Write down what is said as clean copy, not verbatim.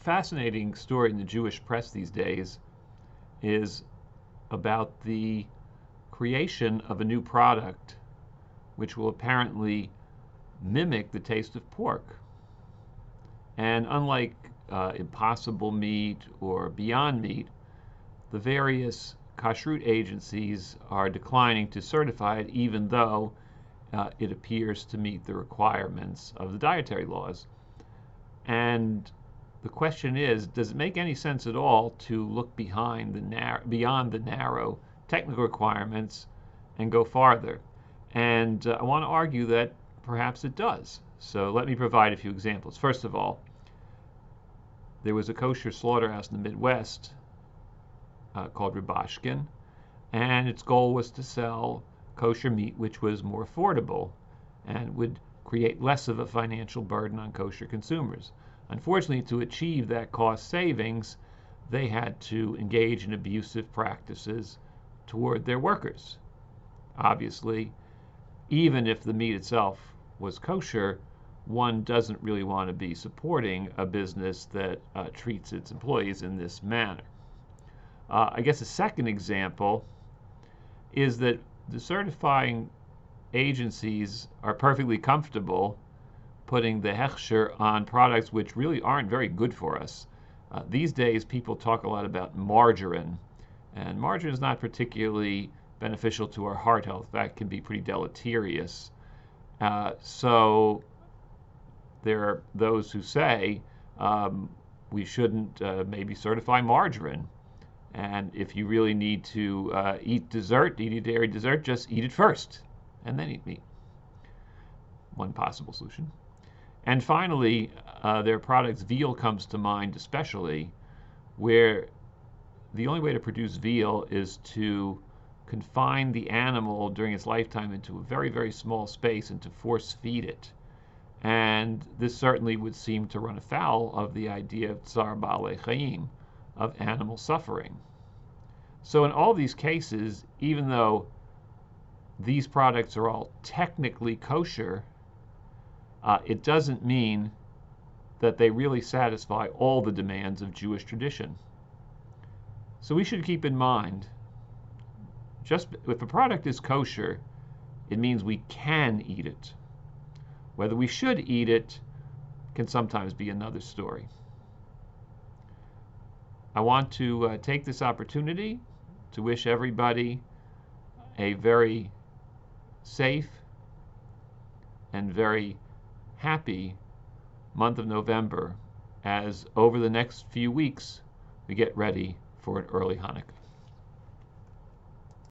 fascinating story in the Jewish press these days is about the creation of a new product which will apparently mimic the taste of pork. And unlike Impossible Meat or Beyond Meat, the various kashrut agencies are declining to certify it, even though it appears to meet the requirements of the dietary laws. And the question is, does it make any sense at all to look beyond the narrow technical requirements and go farther? And I want to argue that perhaps it does. So let me provide a few examples. First of all, there was a kosher slaughterhouse in the Midwest called Ribashkin, and its goal was to sell kosher meat which was more affordable and would create less of a financial burden on kosher consumers. Unfortunately, to achieve that cost savings, they had to engage in abusive practices toward their workers. Obviously, even if the meat itself was kosher, one doesn't really want to be supporting a business that treats its employees in this manner. I guess a second example is that the certifying agencies are perfectly comfortable putting the hechsher on products which really aren't very good for us. These days, people talk a lot about margarine, and margarine is not particularly beneficial to our heart health. In fact, can be pretty deleterious. So there are those who say we shouldn't maybe certify margarine. And if you really need to eat a dairy dessert, just eat it first and then eat meat. One possible solution. And finally, their products, veal comes to mind especially, where the only way to produce veal is to confine the animal during its lifetime into a very, very small space and to force feed it. And this certainly would seem to run afoul of the idea of tsar ba'alei chaim, of animal suffering. So in all these cases, even though these products are all technically kosher, it doesn't mean that they really satisfy all the demands of Jewish tradition. So we should keep in mind, just if a product is kosher, it means we can eat it. Whether we should eat it can sometimes be another story. I want to take this opportunity to wish everybody a very safe and very happy month of November, as over the next few weeks we get ready for an early Hanukkah.